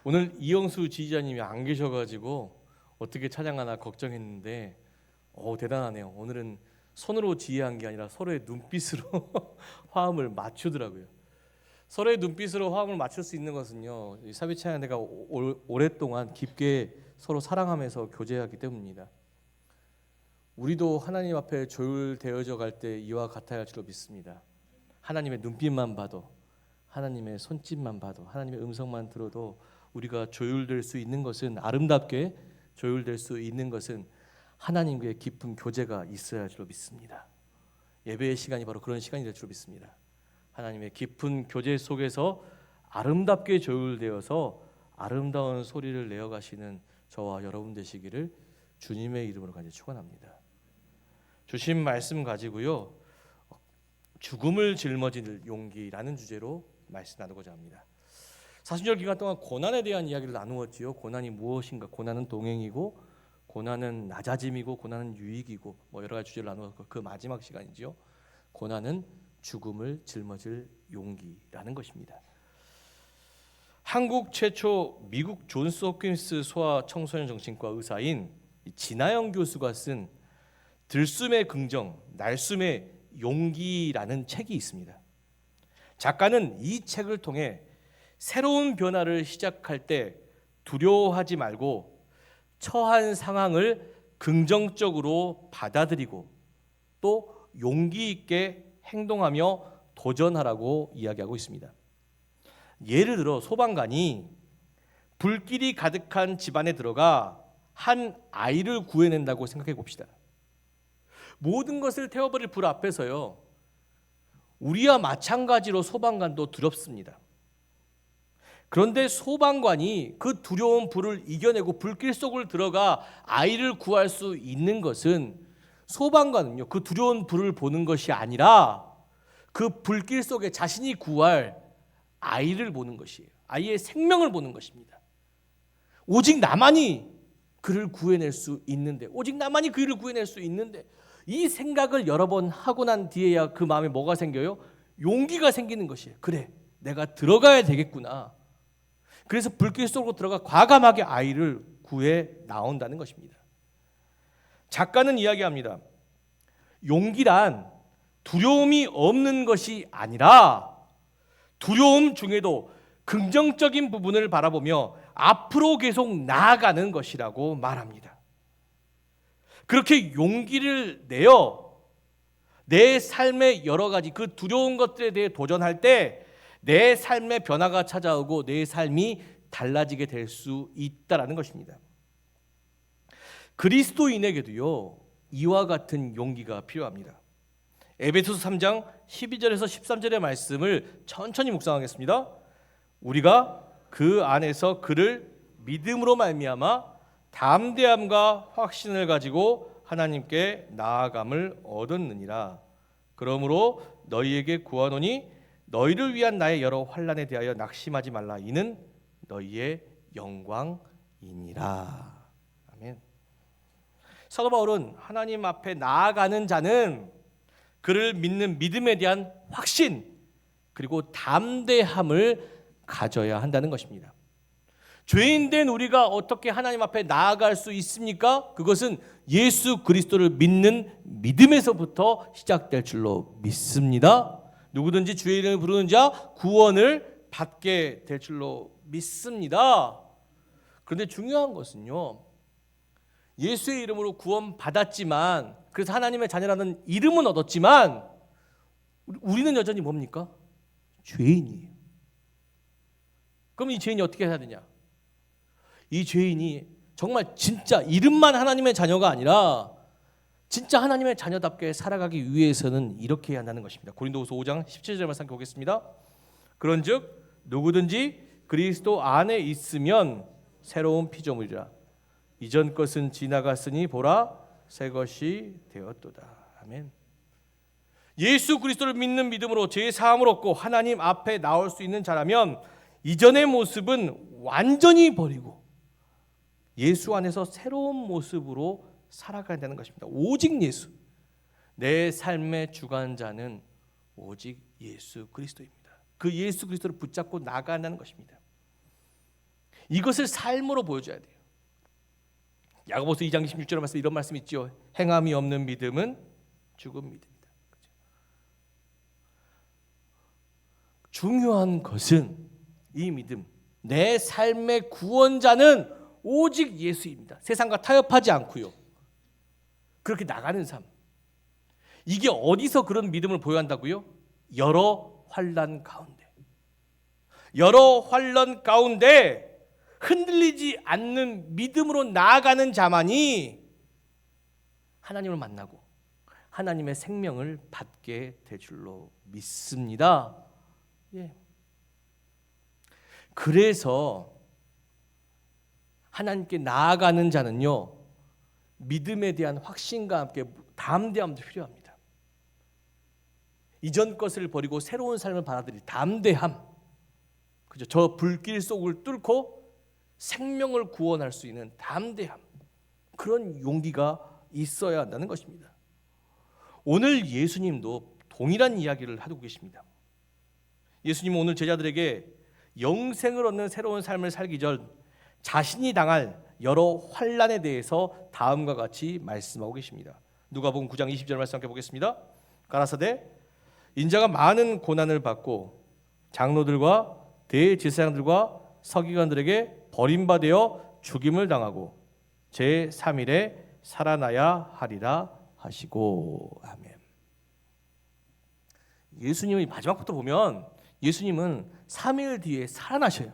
오늘 이영수 지휘자님이 안 계셔가지고 어떻게 찬양하나 걱정했는데 대단하네요. 오늘은 손으로 지휘한 게 아니라 서로의 눈빛으로 화음을 맞추더라고요. 서로의 눈빛으로 화음을 맞출 수 있는 것은요, 사비 찬양대가 오랫동안 깊게 서로 사랑하면서 교제하기 때문입니다. 우리도 하나님 앞에 조율되어져 갈 때 이와 같아야 할 줄로 믿습니다. 하나님의 눈빛만 봐도, 하나님의 손짓만 봐도, 하나님의 음성만 들어도 우리가 조율될 수 있는 것은, 아름답게 조율될 수 있는 것은 하나님과의 깊은 교제가 있어야 할 줄로 믿습니다. 예배의 시간이 바로 그런 시간이 될 줄로 믿습니다. 하나님의 깊은 교제 속에서 아름답게 조율되어서 아름다운 소리를 내어가시는 저와 여러분 되시기를 주님의 이름으로 간절히 축원합니다. 주신 말씀 가지고요, 죽음을 짊어질 용기라는 주제로 말씀 나누고자 합니다. 사순절 기간 동안 고난에 대한 이야기를 나누었지요. 고난이 무엇인가? 고난은 동행이고, 고난은 낮아짐이고, 고난은 유익이고, 여러 가지 주제를 나누었고, 그 마지막 시간이지요. 고난은 죽음을 짊어질 용기라는 것입니다. 한국 최초 미국 존스 홉킨스 소아 청소년 정신과 의사인 진아영 교수가 쓴 들숨의 긍정, 날숨의 용기라는 책이 있습니다. 작가는 이 책을 통해 새로운 변화를 시작할 때 두려워하지 말고 처한 상황을 긍정적으로 받아들이고 또 용기 있게 행동하며 도전하라고 이야기하고 있습니다. 예를 들어 소방관이 불길이 가득한 집안에 들어가 한 아이를 구해낸다고 생각해 봅시다. 모든 것을 태워버릴 불 앞에서요, 우리와 마찬가지로 소방관도 두렵습니다. 그런데 소방관이 그 두려운 불을 이겨내고 불길 속을 들어가 아이를 구할 수 있는 것은, 소방관은요, 그 두려운 불을 보는 것이 아니라 그 불길 속에 자신이 구할 아이를 보는 것이에요. 아이의 생명을 보는 것입니다. 오직 나만이 그를 구해낼 수 있는데, 오직 나만이 그를 구해낼 수 있는데, 이 생각을 여러 번 하고 난 뒤에야 그 마음에 뭐가 생겨요? 용기가 생기는 것이에요. 그래, 내가 들어가야 되겠구나. 그래서 불길 속으로 들어가 과감하게 아이를 구해 나온다는 것입니다. 작가는 이야기합니다. 용기란 두려움이 없는 것이 아니라 두려움 중에도 긍정적인 부분을 바라보며 앞으로 계속 나아가는 것이라고 말합니다. 그렇게 용기를 내어 내 삶의 여러 가지 그 두려운 것들에 대해 도전할 때 내 삶의 변화가 찾아오고 내 삶이 달라지게 될 수 있다라는 것입니다. 그리스도인에게도요, 이와 같은 용기가 필요합니다. 에베소서 3장 12절에서 13절의 말씀을 천천히 묵상하겠습니다. 우리가 그 안에서 그를 믿음으로 말미암아 담대함과 확신을 가지고 하나님께 나아감을 얻었느니라. 그러므로 너희에게 구하노니 너희를 위한 나의 여러 환난에 대하여 낙심하지 말라. 이는 너희의 영광이니라. 아멘. 사도 바울은 하나님 앞에 나아가는 자는 그를 믿는 믿음에 대한 확신 그리고 담대함을 가져야 한다는 것입니다. 죄인된 우리가 어떻게 하나님 앞에 나아갈 수 있습니까? 그것은 예수 그리스도를 믿는 믿음에서부터 시작될 줄로 믿습니다. 누구든지 주의 이름을 부르는 자 구원을 받게 될 줄로 믿습니다. 그런데 중요한 것은요, 예수의 이름으로 구원 받았지만, 그래서 하나님의 자녀라는 이름은 얻었지만 우리는 여전히 뭡니까? 죄인이에요. 그럼 이 죄인이 어떻게 해야 되냐? 이 죄인이 정말 진짜 이름만 하나님의 자녀가 아니라 진짜 하나님의 자녀답게 살아가기 위해서는 이렇게 해야 한다는 것입니다. 고린도후서 5장 17절 말씀 보겠습니다. 그런즉 누구든지 그리스도 안에 있으면 새로운 피조물이라. 이전 것은 지나갔으니 보라 새 것이 되었도다. 아멘. 예수 그리스도를 믿는 믿음으로 죄 사함을 얻고 하나님 앞에 나올 수 있는 자라면 이전의 모습은 완전히 버리고 예수 안에서 새로운 모습으로 살아가야 되는 것입니다. 오직 예수. 내 삶의 주관자는 오직 예수 그리스도입니다. 그 예수 그리스도를 붙잡고 나아간다는 것입니다. 이것을 삶으로 보여줘야 돼요. 야고보서 2장 26절의 말씀 이런 말씀 있죠. 행함이 없는 믿음은 죽은 믿음이다. 그렇죠? 중요한 것은 이 믿음, 내 삶의 구원자는 오직 예수입니다. 세상과 타협하지 않고요. 그렇게 나가는 삶. 이게 어디서 그런 믿음을 보여야 한다고요? 여러 환난 가운데. 여러 환난 가운데 흔들리지 않는 믿음으로 나아가는 자만이 하나님을 만나고 하나님의 생명을 받게 될 줄로 믿습니다. 예. 그래서 하나님께 나아가는 자는요, 믿음에 대한 확신과 함께 담대함도 필요합니다. 이전 것을 버리고 새로운 삶을 받아들일 담대함. 그죠? 저 불길 속을 뚫고 생명을 구원할 수 있는 담대함. 그런 용기가 있어야 한다는 것입니다. 오늘 예수님도 동일한 이야기를 하고 계십니다. 예수님은 오늘 제자들에게 영생을 얻는 새로운 삶을 살기 전 자신이 당할 여러 환난에 대해서 다음과 같이 말씀하고 계십니다. 누가복음 9장 20절 말씀 함께 보겠습니다. 가라사대 인자가 많은 고난을 받고 장로들과 대제사장들과 서기관들에게 버림받아 죽임을 당하고 제3일에 살아나야 하리라 하시고. 아멘. 예수님의 마지막부터 보면 예수님은 3일 뒤에 살아나셔요.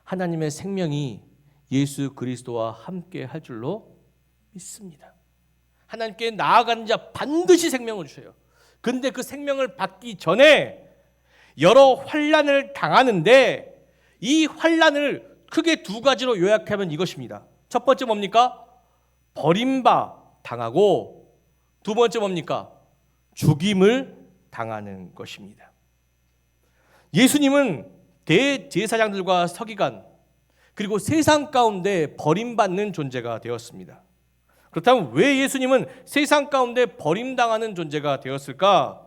하나님의 생명이 예수 그리스도와 함께 할 줄로 믿습니다. 하나님께 나아가는 자 반드시 생명을 주셔요. 근데 그 생명을 받기 전에 여러 환난을 당하는데 이 환난을 크게 두 가지로 요약하면 이것입니다. 첫 번째 뭡니까? 버림바 당하고, 두 번째 뭡니까? 죽임을 당하는 것입니다. 예수님은 대제사장들과 서기관 그리고 세상 가운데 버림받는 존재가 되었습니다. 그렇다면 왜 예수님은 세상 가운데 버림당하는 존재가 되었을까?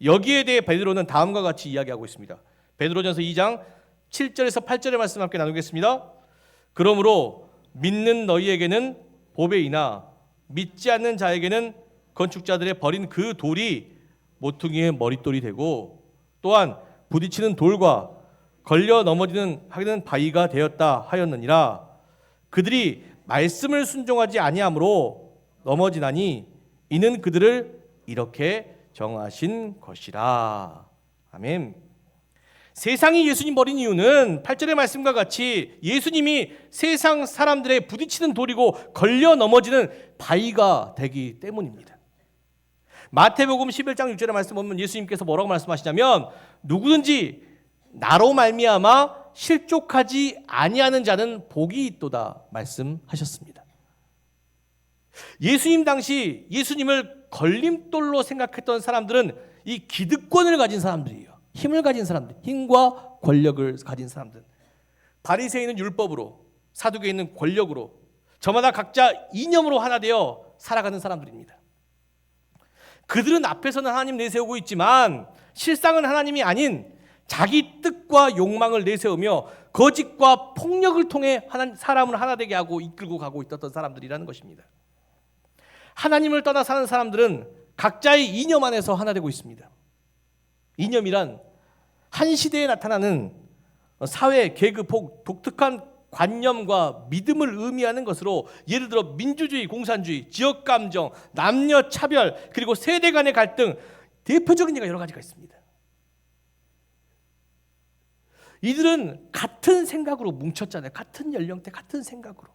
여기에 대해 베드로는 다음과 같이 이야기하고 있습니다. 베드로전서 2장 7절에서 8절의 말씀 함께 나누겠습니다. 그러므로 믿는 너희에게는 보배이나 믿지 않는 자에게는 건축자들의 버린 그 돌이 모퉁이의 머릿돌이 되고 또한 부딪히는 돌과 걸려 넘어지는 하는 바위가 되었다 하였느니라. 그들이 말씀을 순종하지 아니함으로 넘어지나니 이는 그들을 이렇게 정하신 것이라. 아멘. 세상이 예수님 버린 이유는 8절의 말씀과 같이 예수님이 세상 사람들의 부딪히는 돌이고 걸려 넘어지는 바위가 되기 때문입니다. 마태복음 11장 6절의 말씀 보면 예수님께서 뭐라고 말씀하시냐면 누구든지 나로 말미암아 실족하지 아니하는 자는 복이 있도다 말씀하셨습니다. 예수님 당시 예수님을 걸림돌로 생각했던 사람들은 이 기득권을 가진 사람들이에요. 힘을 가진 사람들, 힘과 권력을 가진 사람들. 바리새인은 율법으로, 사두개인은 권력으로, 저마다 각자 이념으로 하나 되어 살아가는 사람들입니다. 그들은 앞에서는 하나님 내세우고 있지만 실상은 하나님이 아닌 자기 뜻과 욕망을 내세우며 거짓과 폭력을 통해 사람을 하나 되게 하고 이끌고 가고 있었던 사람들이라는 것입니다. 하나님을 떠나 사는 사람들은 각자의 이념 안에서 하나 되고 있습니다. 이념이란 한 시대에 나타나는 사회, 계급, 독특한 관념과 믿음을 의미하는 것으로 예를 들어 민주주의, 공산주의, 지역감정, 남녀 차별, 그리고 세대 간의 갈등, 대표적인 예가 여러 가지가 있습니다. 이들은 같은 생각으로 뭉쳤잖아요. 같은 연령대, 같은 생각으로.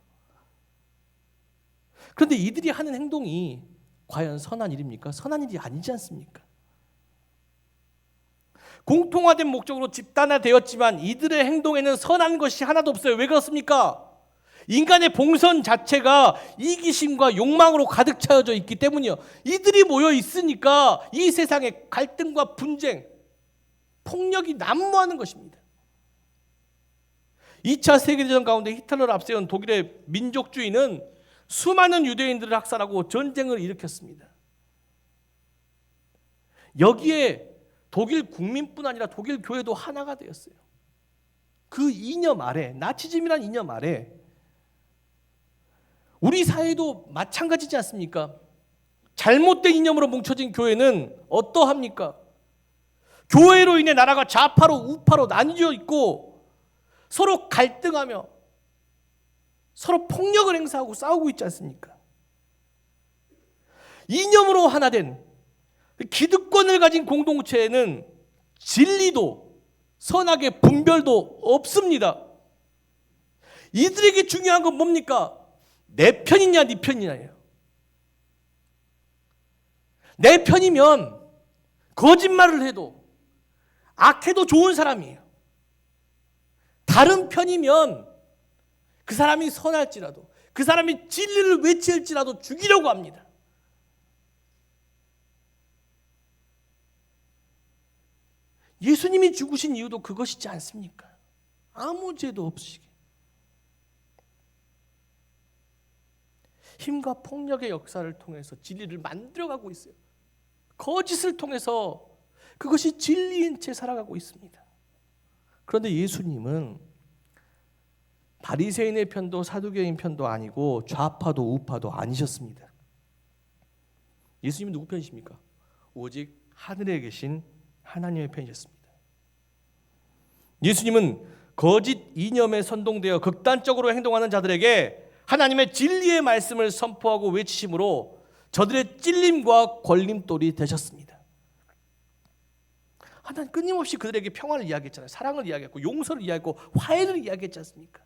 그런데 이들이 하는 행동이 과연 선한 일입니까? 선한 일이 아니지 않습니까? 공통화된 목적으로 집단화되었지만 이들의 행동에는 선한 것이 하나도 없어요. 왜 그렇습니까? 인간의 본성 자체가 이기심과 욕망으로 가득 차여져 있기 때문이요. 이들이 모여 있으니까 이 세상에 갈등과 분쟁, 폭력이 난무하는 것입니다. 2차 세계대전 가운데 히틀러를 앞세운 독일의 민족주의는 수많은 유대인들을 학살하고 전쟁을 일으켰습니다. 여기에 독일 국민뿐 아니라 독일 교회도 하나가 되었어요. 그 이념 아래, 나치즘이란 이념 아래 우리 사회도 마찬가지지 않습니까? 잘못된 이념으로 뭉쳐진 교회는 어떠합니까? 교회로 인해 나라가 좌파로 우파로 나뉘어 있고 서로 갈등하며 서로 폭력을 행사하고 싸우고 있지 않습니까? 이념으로 하나 된 기득권을 가진 공동체에는 진리도 선악의 분별도 없습니다. 이들에게 중요한 건 뭡니까? 내 편이냐 네 편이냐예요. 내 편이면 거짓말을 해도 악해도 좋은 사람이에요. 다른 편이면 그 사람이 선할지라도, 그 사람이 진리를 외칠지라도 죽이려고 합니다. 예수님이 죽으신 이유도 그것이지 않습니까? 아무 죄도 없이 힘과 폭력의 역사를 통해서 진리를 만들어가고 있어요. 거짓을 통해서 그것이 진리인 채 살아가고 있습니다. 그런데 예수님은 바리새인의 편도 사두개인 편도 아니고 좌파도 우파도 아니셨습니다. 예수님은 누구 편이십니까? 오직 하늘에 계신 하나님의 편이셨습니다. 예수님은 거짓 이념에 선동되어 극단적으로 행동하는 자들에게 하나님의 진리의 말씀을 선포하고 외치심으로 저들의 찔림과 걸림돌이 되셨습니다. 하나님 끊임없이 그들에게 평화를 이야기했잖아요. 사랑을 이야기했고 용서를 이야기했고 화해를 이야기했지 않습니까?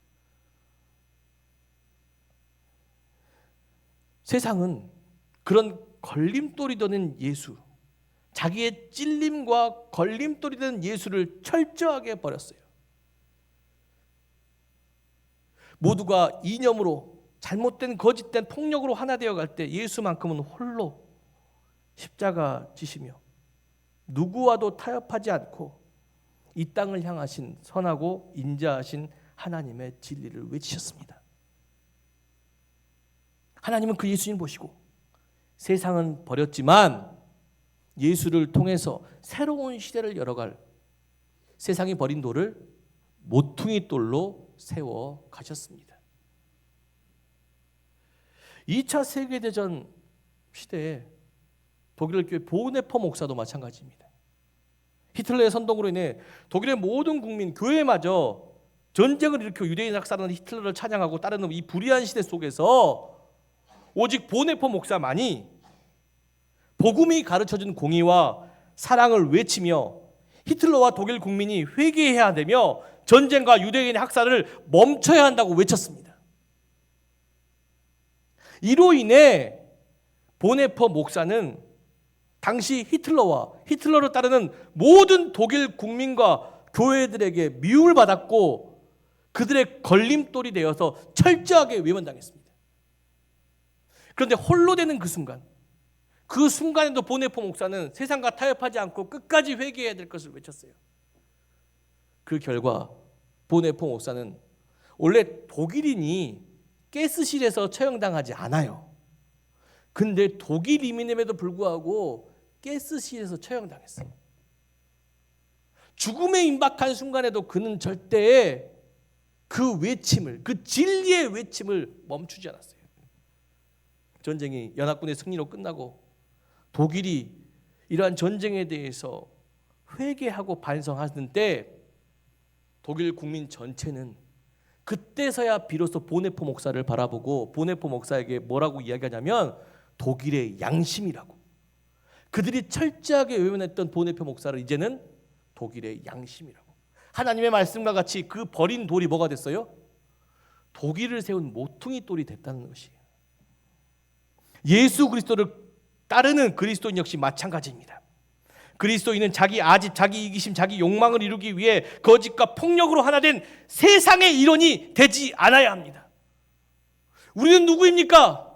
세상은 그런 걸림돌이 되는 예수, 자기의 찔림과 걸림돌이 되는 예수를 철저하게 버렸어요. 모두가 이념으로 잘못된 거짓된 폭력으로 하나 되어 갈 때 예수만큼은 홀로 십자가 지시며 누구와도 타협하지 않고 이 땅을 향하신 선하고 인자하신 하나님의 진리를 외치셨습니다. 하나님은 그 예수님 보시고 세상은 버렸지만 예수를 통해서 새로운 시대를 열어갈 세상이 버린 돌을 모퉁이 돌로 세워 가셨습니다. 2차 세계대전 시대에 독일 교회 보네퍼 목사도 마찬가지입니다. 히틀러의 선동으로 인해 독일의 모든 국민, 교회마저 전쟁을 일으켜 유대인 학살하는 히틀러를 찬양하고 따르는 이 불의한 시대 속에서 오직 보네퍼 목사만이 복음이 가르쳐준 공의와 사랑을 외치며 히틀러와 독일 국민이 회개해야 되며 전쟁과 유대인의 학살을 멈춰야 한다고 외쳤습니다. 이로 인해 보네퍼 목사는 당시 히틀러와 히틀러를 따르는 모든 독일 국민과 교회들에게 미움을 받았고 그들의 걸림돌이 되어서 철저하게 외면당했습니다. 그런데 홀로 되는 그 순간에도 보네퍼 목사는 세상과 타협하지 않고 끝까지 회개해야 될 것을 외쳤어요. 그 결과 보네퍼 목사는 원래 독일인이 가스실에서 처형당하지 않아요. 근데 독일 이민임에도 불구하고 가스실에서 처형당했어요. 죽음에 임박한 순간에도 그는 절대 그 외침을, 그 진리의 외침을 멈추지 않았어요. 전쟁이 연합군의 승리로 끝나고 독일이 이러한 전쟁에 대해서 회개하고 반성하는 때 독일 국민 전체는 그때서야 비로소 보네퍼 목사를 바라보고 보네퍼 목사에게 뭐라고 이야기하냐면 독일의 양심이라고. 그들이 철저하게 외면했던 보네퍼 목사를 이제는 독일의 양심이라고. 하나님의 말씀과 같이 그 버린 돌이 뭐가 됐어요? 독일을 세운 모퉁이 돌이 됐다는 것이에요. 예수 그리스도를 따르는 그리스도인 역시 마찬가지입니다. 그리스도인은 자기 아집, 자기 이기심, 자기 욕망을 이루기 위해 거짓과 폭력으로 하나 된 세상의 일원이 되지 않아야 합니다. 우리는 누구입니까?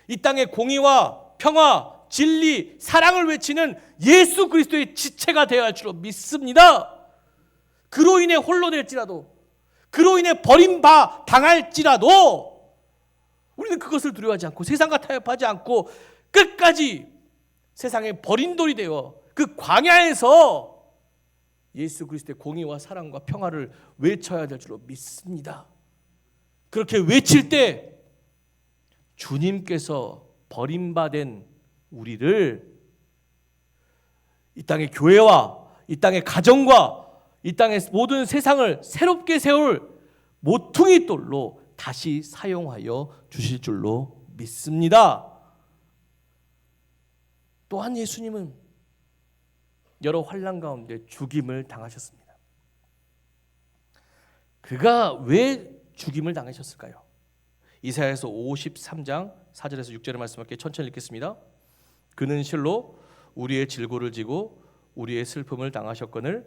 이 땅의 공의와 평화, 진리, 사랑을 외치는 예수 그리스도의 지체가 되어야 할 줄로 믿습니다. 그로 인해 홀로 될지라도, 그로 인해 버림바 당할지라도 우리는 그것을 두려워하지 않고 세상과 타협하지 않고 끝까지 세상의 버린 돌이 되어 그 광야에서 예수 그리스도의 공의와 사랑과 평화를 외쳐야 될 줄로 믿습니다. 그렇게 외칠 때 주님께서 버림받은 우리를 이 땅의 교회와 이 땅의 가정과 이 땅의 모든 세상을 새롭게 세울 모퉁이 돌로 다시 사용하여 주실 줄로 믿습니다. 또한 예수님은 여러 환난 가운데 죽임을 당하셨습니다. 그가 왜 죽임을 당하셨을까요? 이사야서 53장 4절에서 6절의 말씀을 천천히 읽겠습니다. 그는 실로 우리의 질고를 지고 우리의 슬픔을 당하셨거늘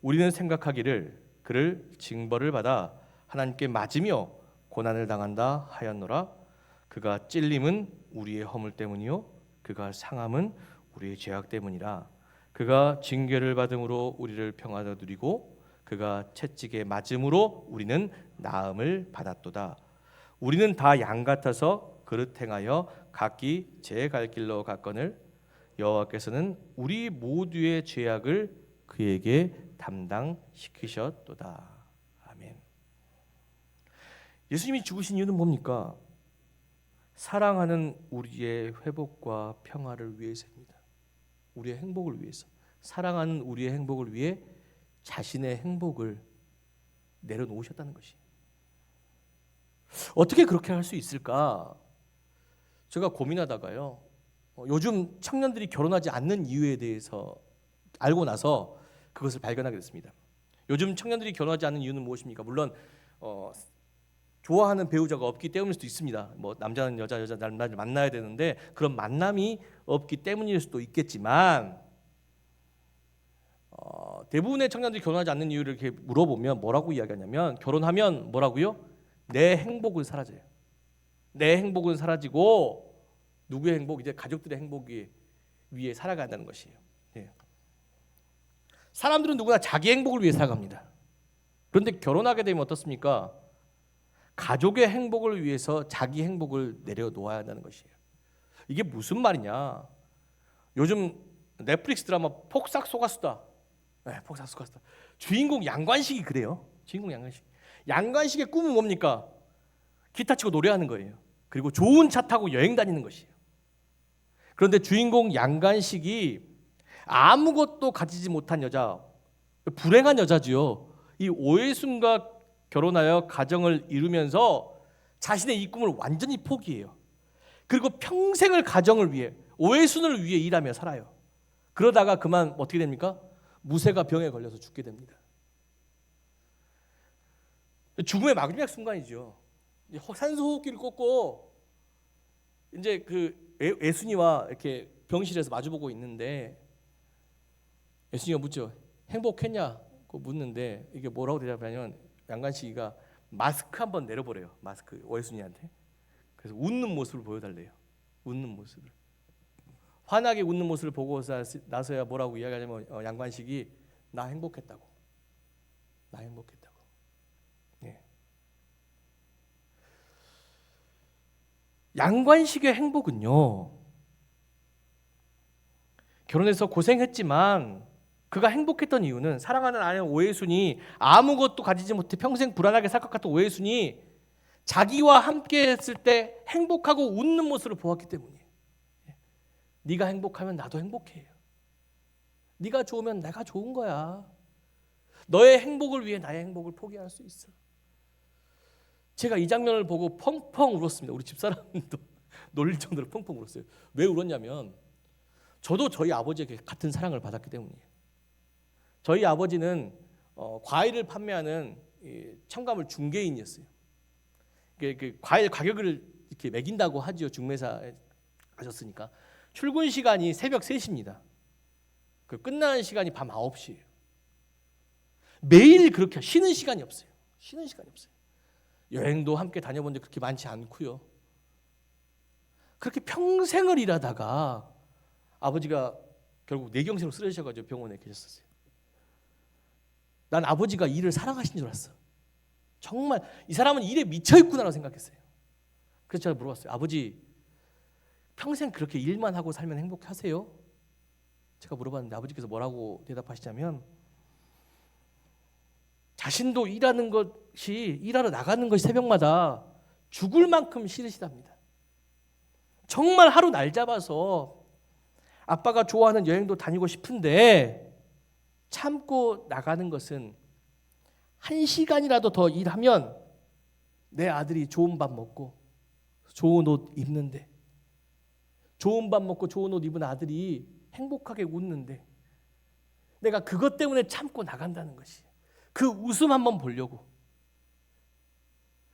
우리는 생각하기를 그를 징벌을 받아 하나님께 맞으며 고난을 당한다 하였노라. 그가 찔림은 우리의 허물 때문이요 그가 상함은 우리의 죄악 때문이라. 그가 징계를 받음으로 우리를 평안을 누리고 그가 채찍에 맞음으로 우리는 나음을 받았도다. 우리는 다 양 같아서 그릇 행하여 각기 제 갈 길로 갔거늘 여호와께서는 우리 모두의 죄악을 그에게 담당시키셨도다. 아멘. 예수님이 죽으신 이유는 뭡니까? 사랑하는 우리의 회복과 평화를 위해서입니다. 우리의 행복을 위해서. 사랑하는 우리의 행복을 위해 자신의 행복을 내려놓으셨다는 것이. 어떻게 그렇게 할 수 있을까? 제가 고민하다가요. 요즘 청년들이 결혼하지 않는 이유에 대해서 알고 나서 그것을 발견하게 됐습니다. 요즘 청년들이 결혼하지 않는 이유는 무엇입니까? 물론 좋아하는 배우자가 없기 때문일 수도 있습니다. 뭐 남자는 여자, 여자는 남자를 만나야 되는데 그런 만남이 없기 때문일 수도 있겠지만 대부분의 청년들이 결혼하지 않는 이유를 이렇게 물어보면 뭐라고 이야기하냐면 결혼하면 뭐라고요? 내 행복은 사라져요. 내 행복은 사라지고 누구의 행복? 이제 가족들의 행복이 위해 살아간다는 것이에요. 예. 사람들은 누구나 자기 행복을 위해 살아갑니다. 그런데 결혼하게 되면 어떻습니까? 가족의 행복을 위해서 자기 행복을 내려놓아야 한다는 것이에요. 이게 무슨 말이냐? 요즘 넷플릭스 드라마 폭삭 속았수다. 네, 폭삭 속았수다. 주인공 양관식이 그래요. 주인공 양관식. 양관식의 꿈은 뭡니까? 기타 치고 노래하는 거예요. 그리고 좋은 차 타고 여행 다니는 것이에요. 그런데 주인공 양관식이 아무것도 가지지 못한 여자, 불행한 여자지요. 이 오해순과 결혼하여 가정을 이루면서 자신의 이 꿈을 완전히 포기해요. 그리고 평생을 가정을 위해, 오해순을 위해 일하며 살아요. 그러다가 그만 어떻게 됩니까? 무쇠가 병에 걸려서 죽게 됩니다. 죽음의 마지막 순간이죠. 산소호흡기를 꽂고 이제 그 애순이와 이렇게 병실에서 마주보고 있는데 애순이가 묻죠. 행복했냐고 묻는데 이게 뭐라고 대답하냐면 양관식이가 마스크 한번 내려보래요. 마스크 애순이한테. 그래서 웃는 모습을 보여달래요. 웃는 모습을. 환하게 웃는 모습을 보고 나서야 뭐라고 이야기하냐면 양관식이 나 행복했다고. 나 행복했다고. 예. 양관식의 행복은요. 결혼해서 고생했지만 그가 행복했던 이유는 사랑하는 아내 오해순이 아무것도 가지지 못해 평생 불안하게 살 것 같은 오해순이 자기와 함께 했을 때 행복하고 웃는 모습을 보았기 때문이에요. 네가 행복하면 나도 행복해요. 네가 좋으면 내가 좋은 거야. 너의 행복을 위해 나의 행복을 포기할 수 있어. 제가 이 장면을 보고 펑펑 울었습니다. 우리 집사람도 놀릴 정도로 펑펑 울었어요. 왜 울었냐면 저도 저희 아버지에게 같은 사랑을 받았기 때문이에요. 저희 아버지는 과일을 판매하는 첨가물 중개인이었어요. 그 과일 가격을 이렇게 매긴다고 하죠. 중매사에 하셨으니까. 출근 시간이 새벽 3시입니다. 그 끝나는 시간이 밤 9시예요. 매일 그렇게 쉬는 시간이 없어요. 쉬는 시간이 없어요. 여행도 함께 다녀본 적 그렇게 많지 않고요. 그렇게 평생을 일하다가 아버지가 결국 뇌경색으로 쓰러지셔가지고 병원에 계셨었어요. 난 아버지가 일을 사랑하신 줄 알았어. 정말 이 사람은 일에 미쳐있구나라고 생각했어요. 그래서 제가 물어봤어요. 아버지 평생 그렇게 일만 하고 살면 행복하세요? 제가 물어봤는데 아버지께서 뭐라고 대답하시냐면 자신도 일하러 나가는 것이 새벽마다 죽을 만큼 싫으시답니다. 정말 하루 날 잡아서 아빠가 좋아하는 여행도 다니고 싶은데 참고 나가는 것은 1시간이라도 더 일하면 내 아들이 좋은 밥 먹고 좋은 옷 입는데, 좋은 밥 먹고 좋은 옷 입은 아들이 행복하게 웃는데 내가 그것 때문에 참고 나간다는 것이, 그 웃음 한번 보려고,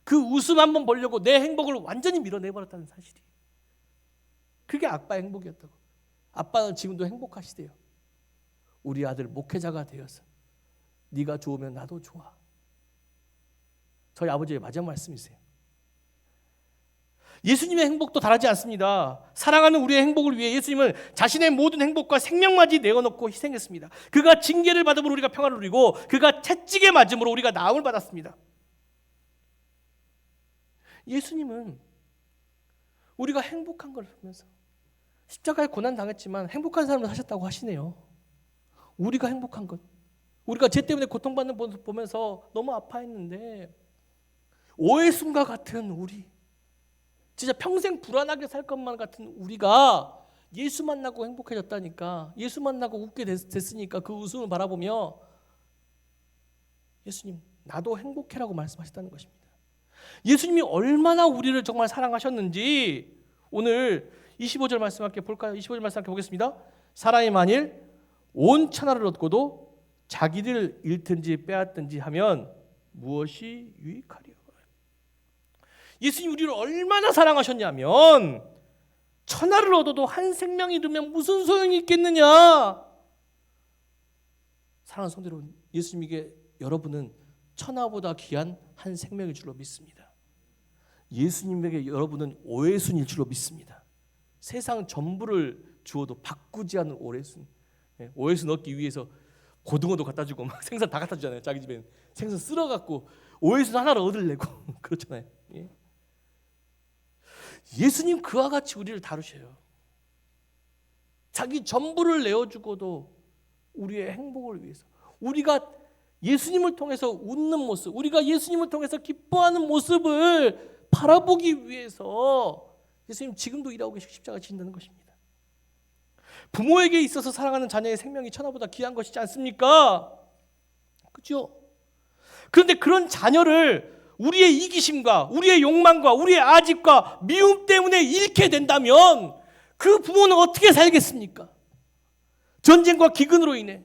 그 웃음 한번 보려고 내 행복을 완전히 밀어내버렸다는 사실이, 그게 아빠의 행복이었다고. 아빠는 지금도 행복하시대요. 우리 아들 목회자가 되어서 네가 좋으면 나도 좋아. 저희 아버지의 마지막 말씀이세요. 예수님의 행복도 다르지 않습니다. 사랑하는 우리의 행복을 위해 예수님은 자신의 모든 행복과 생명마저 내어놓고 희생했습니다. 그가 징계를 받음으로 우리가 평화를 누리고 그가 채찍에 맞음으로 우리가 나음을 받았습니다. 예수님은 우리가 행복한 걸 보면서 십자가에 고난 당했지만 행복한 삶을 사셨다고 하시네요. 우리가 행복한 것, 우리가 죄 때문에 고통받는 모습 보면서 너무 아파했는데 오해순과 같은 우리, 진짜 평생 불안하게 살 것만 같은 우리가 예수 만나고 행복해졌다니까, 예수 만나고 웃게 됐으니까 그 웃음을 바라보며 예수님 나도 행복해라고 말씀하셨다는 것입니다. 예수님이 얼마나 우리를 정말 사랑하셨는지 오늘 25절 말씀 함께 볼까요? 25절 말씀 함께 보겠습니다. 사람이 만일 온 천하를 얻고도 자기를 잃든지 빼앗든지 하면 무엇이 유익하리요? 예수님이 우리를 얼마나 사랑하셨냐면 천하를 얻어도 한 생명이 잃으면 무슨 소용이 있겠느냐. 사랑하는 성도 여러분, 예수님에게 여러분은 천하보다 귀한 한 생명일 줄로 믿습니다. 예수님에게 여러분은 오해순일 줄로 믿습니다. 세상 전부를 주어도 바꾸지 않는 오해순. 오해순 얻기 위해서 고등어도 갖다 주고 막 생선 다 갖다 주잖아요. 자기 집에 생선 쓸어갖고 오해순 하나를 얻으려고 그렇잖아요. 예수님 그와 같이 우리를 다루셔요. 자기 전부를 내어주고도 우리의 행복을 위해서, 우리가 예수님을 통해서 웃는 모습, 우리가 예수님을 통해서 기뻐하는 모습을 바라보기 위해서 예수님 지금도 일하고 계시고 십자가 지신다는 것입니다. 부모에게 있어서 사랑하는 자녀의 생명이 천하보다 귀한 것이지 않습니까? 그렇죠? 그런데 그런 자녀를 우리의 이기심과 우리의 욕망과 우리의 아집과 미움 때문에 잃게 된다면 그 부모는 어떻게 살겠습니까? 전쟁과 기근으로 인해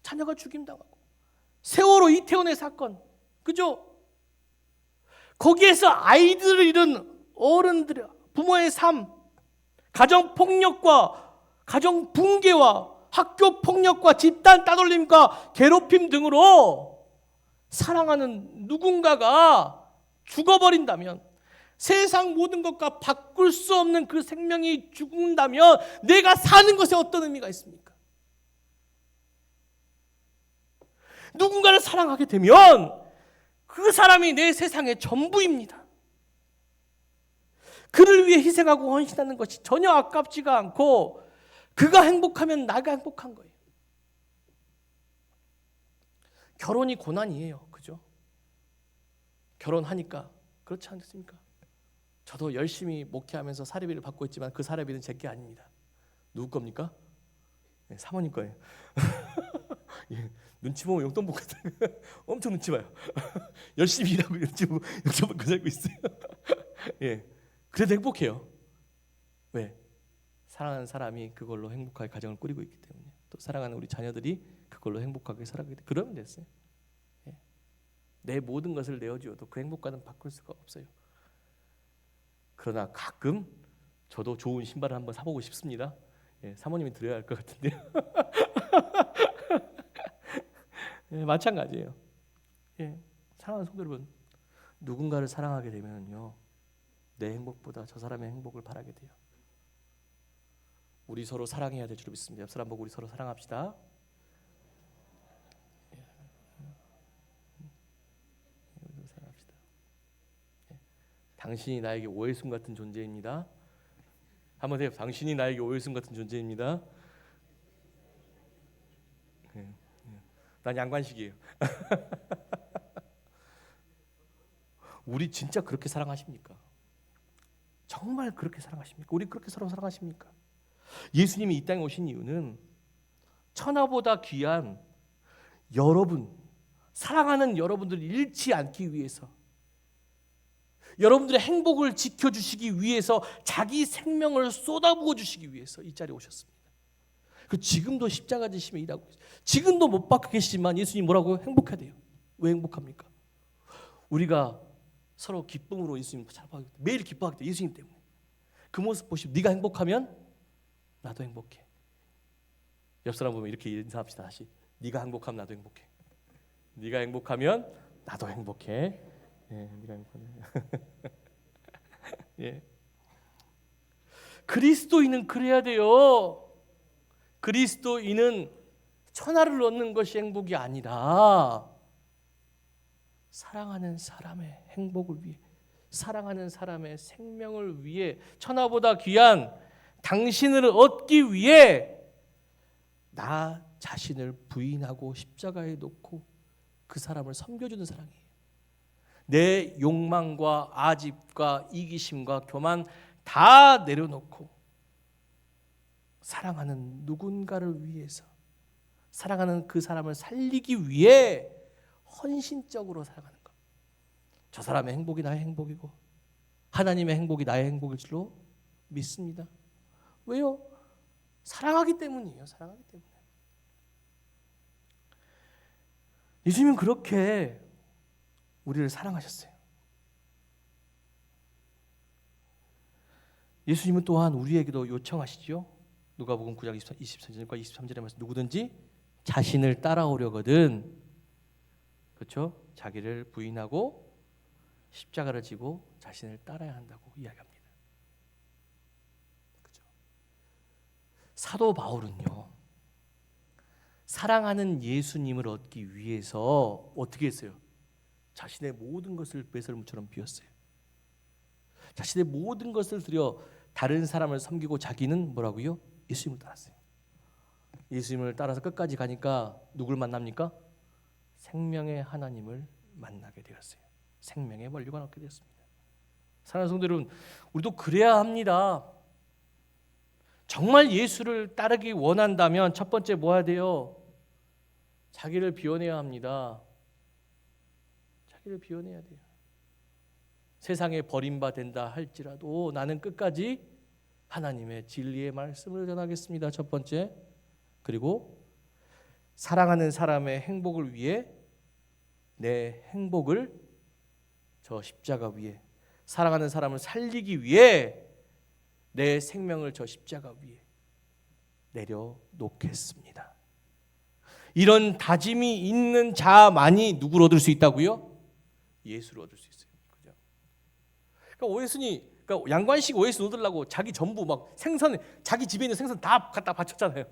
자녀가 죽임당하고 세월호 이태원의 사건, 그죠? 거기에서 아이들을 잃은 어른들, 부모의 삶, 가정폭력과 가정붕괴와 학교폭력과 집단 따돌림과 괴롭힘 등으로 사랑하는 누군가가 죽어버린다면, 세상 모든 것과 바꿀 수 없는 그 생명이 죽는다면 내가 사는 것에 어떤 의미가 있습니까? 누군가를 사랑하게 되면 그 사람이 내 세상의 전부입니다. 그를 위해 희생하고 헌신하는 것이 전혀 아깝지가 않고 그가 행복하면 나가 행복한 거예요. 결혼이 고난이에요. 그죠? 결혼하니까 그렇지 않습니까? 저도 열심히 목회하면서 사례비를 받고 있지만 그 사례비는 제 게 아닙니다. 누구 겁니까? 네, 사모님 거예요. 예, 눈치 보면 용돈 받거든. 엄청 눈치 봐요. 열심히 일하고 눈치 보고 용돈 받고 살고 있어요. 예, 그래도 행복해요. 왜? 사랑하는 사람이 그걸로 행복하게 가정을 꾸리고 있기 때문에, 또 사랑하는 우리 자녀들이 그걸로 행복하게 살아가게 돼. 그러면 됐어요. 예. 내 모든 것을 내어주어도 그 행복과는 바꿀 수가 없어요. 그러나 가끔 저도 좋은 신발을 한번 사보고 싶습니다. 예, 사모님이 드려야 할 것 같은데요. 예, 마찬가지예요. 예, 사랑하는 성도 여러분, 누군가를 사랑하게 되면요, 내 행복보다 저 사람의 행복을 바라게 돼요. 우리 서로 사랑해야 될 줄 믿습니다. 옆 사람 보고 우리 서로 사랑합시다. 사랑합시다. 당신이 나에게 오해순 같은 존재입니다. 한번 해요. 당신이 나에게 오해순 같은 존재입니다. 난 양관식이에요. 우리 진짜 그렇게 사랑하십니까? 정말 그렇게 사랑하십니까? 우리 그렇게 서로 사랑하십니까? 예수님이 이 땅에 오신 이유는 천하보다 귀한 여러분, 사랑하는 여러분들을 잃지 않기 위해서, 여러분들의 행복을 지켜주시기 위해서 자기 생명을 쏟아부어 주시기 위해서 이 자리에 오셨습니다. 그 지금도 십자가 지시며 일하고 있어요. 지금도 못 박혀 계시지만 예수님 뭐라고요? 행복해야 돼요. 왜 행복합니까? 우리가 서로 기쁨으로 예수님 찾아가기 때문에, 매일 기뻐하기 때문에, 예수님 때문에. 그 모습 보시고 네가 행복하면 나도 행복해. 옆 사람 보면 이렇게 인사합시다. 다시. 네가 행복하면 나도 행복해. 네가 행복하면 나도 행복해. 예, 네가 행복하면. 예. 그리스도인은 그래야 돼요. 그리스도인은 천하를 얻는 것이 행복이 아니라 사랑하는 사람의 행복을 위해, 사랑하는 사람의 생명을 위해, 천하보다 귀한 당신을 얻기 위해 나 자신을 부인하고 십자가에 놓고 그 사람을 섬겨주는 사랑이에요. 내 욕망과 아집과 이기심과 교만 다 내려놓고 사랑하는 누군가를 위해서, 사랑하는 그 사람을 살리기 위해 헌신적으로 사랑하는 것. 저 사람의 행복이 나의 행복이고 하나님의 행복이 나의 행복일 줄로 믿습니다. 왜요? 사랑하기 때문이에요. 사랑하기 때문에. 예수님은 그렇게 우리를 사랑하셨어요. 예수님은 또한 우리에게도 요청하시죠. 누가복음 9장 23절과 23절에 말씀, 누구든지 자신을 따라오려거든, 그렇죠? 자기를 부인하고 십자가를 지고 자신을 따라야 한다고 이야기합니다. 그렇죠? 사도 바울은요, 사랑하는 예수님을 얻기 위해서 어떻게 했어요? 자신의 모든 것을 배설물처럼 비웠어요. 자신의 모든 것을 들여 다른 사람을 섬기고 자기는 뭐라고요? 예수님을 따랐어요. 예수님을 따라서 끝까지 가니까 누굴 만납니까? 생명의 하나님을 만나게 되었어요. 생명의 원료가 얻게 되었습니다. 사랑하는 성도 여러분, 우리도 그래야 합니다. 정말 예수를 따르기 원한다면 첫 번째 뭐 해야 돼요? 자기를 비워내야 합니다. 자기를 비워내야 돼요. 세상에 버림받는다 할지라도 나는 끝까지 하나님의 진리의 말씀을 전하겠습니다. 첫 번째. 그리고 사랑하는 사람의 행복을 위해 내 행복을 저 십자가 위에, 사랑하는 사람을 살리기 위해 내 생명을 저 십자가 위에 내려놓겠습니다. 이런 다짐이 있는 자만이 누구를 얻을 수 있다고요? 예수를 얻을 수 있어요. 그죠? 그러니까 오예순이, 그러니까 양관식 오예순 얻으려고 자기 전부 막 생선, 자기 집에 있는 생선 다 갖다 바쳤잖아요.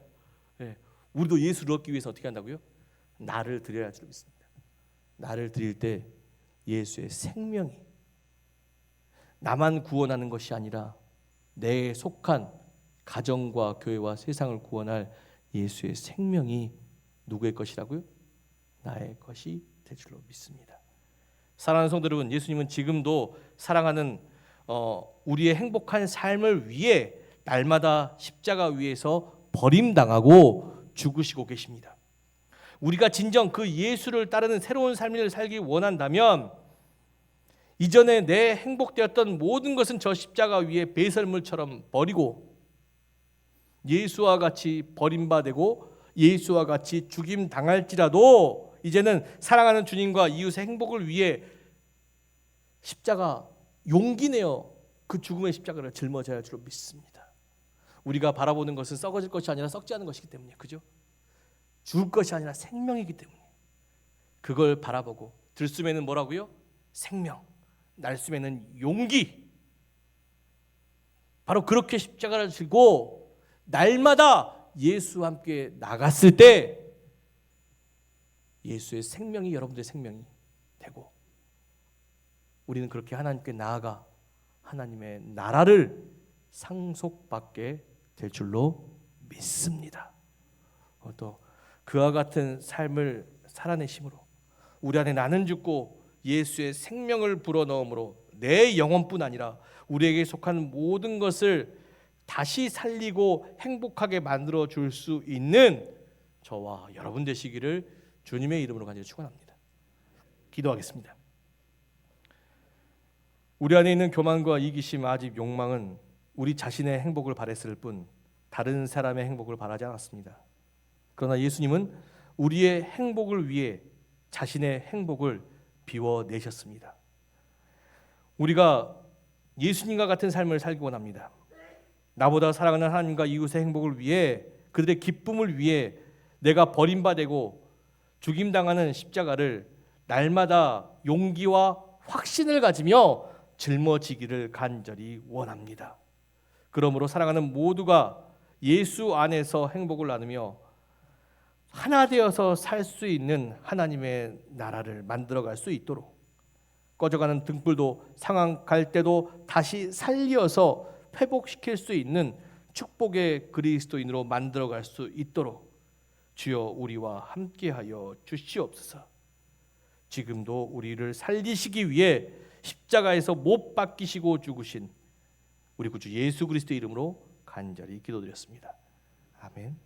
네. 우리도 예수를 얻기 위해서 어떻게 한다고요? 나를 드려야 줄 믿습니다. 나를 드릴 때 예수의 생명이, 나만 구원하는 것이 아니라 내 속한 가정과 교회와 세상을 구원할 예수의 생명이 누구의 것이라고요? 나의 것이 될 줄로 믿습니다. 사랑하는 성도 여러분, 예수님은 지금도 사랑하는 우리의 행복한 삶을 위해 날마다 십자가 위에서 버림당하고 죽으시고 계십니다. 우리가 진정 그 예수를 따르는 새로운 삶을 살기 원한다면 이전에 내 행복되었던 모든 것은 저 십자가 위에 배설물처럼 버리고 예수와 같이 버림받고 예수와 같이 죽임 당할지라도 이제는 사랑하는 주님과 이웃의 행복을 위해 십자가 용기 내어 그 죽음의 십자가를 짊어져야 할 줄로 믿습니다. 우리가 바라보는 것은 썩어질 것이 아니라 썩지 않은 것이기 때문에, 그죠? 죽을 것이 아니라 생명이기 때문에 그걸 바라보고, 들숨에는 뭐라고요? 생명, 날숨에는 용기. 바로 그렇게 십자가를 지고 날마다 예수와 함께 나갔을 때 예수의 생명이 여러분들의 생명이 되고 우리는 그렇게 하나님께 나아가 하나님의 나라를 상속받게 될 줄로 믿습니다. 또 그와 같은 삶을 살아내심으로 우리 안에 나는 죽고 예수의 생명을 불어넣음으로 내 영혼뿐 아니라 우리에게 속한 모든 것을 다시 살리고 행복하게 만들어 줄 수 있는 저와 여러분 되시기를 주님의 이름으로 간절히 축원합니다. 기도하겠습니다. 우리 안에 있는 교만과 이기심, 아집, 욕망은 우리 자신의 행복을 바랬을 뿐 다른 사람의 행복을 바라지 않았습니다. 그러나 예수님은 우리의 행복을 위해 자신의 행복을 비워내셨습니다. 우리가 예수님과 같은 삶을 살기 원합니다. 나보다 사랑하는 하나님과 이웃의 행복을 위해, 그들의 기쁨을 위해 내가 버림받고 죽임당하는 십자가를 날마다 용기와 확신을 가지며 짊어지기를 간절히 원합니다. 그러므로 사랑하는 모두가 예수 안에서 행복을 나누며 하나 되어서 살 수 있는 하나님의 나라를 만들어갈 수 있도록, 꺼져가는 등불도 상한 갈 때도 다시 살려서 회복시킬 수 있는 축복의 그리스도인으로 만들어갈 수 있도록 주여 우리와 함께하여 주시옵소서. 지금도 우리를 살리시기 위해 십자가에서 못 박히시고 죽으신 우리 구주 예수 그리스도의 이름으로 간절히 기도드렸습니다. 아멘.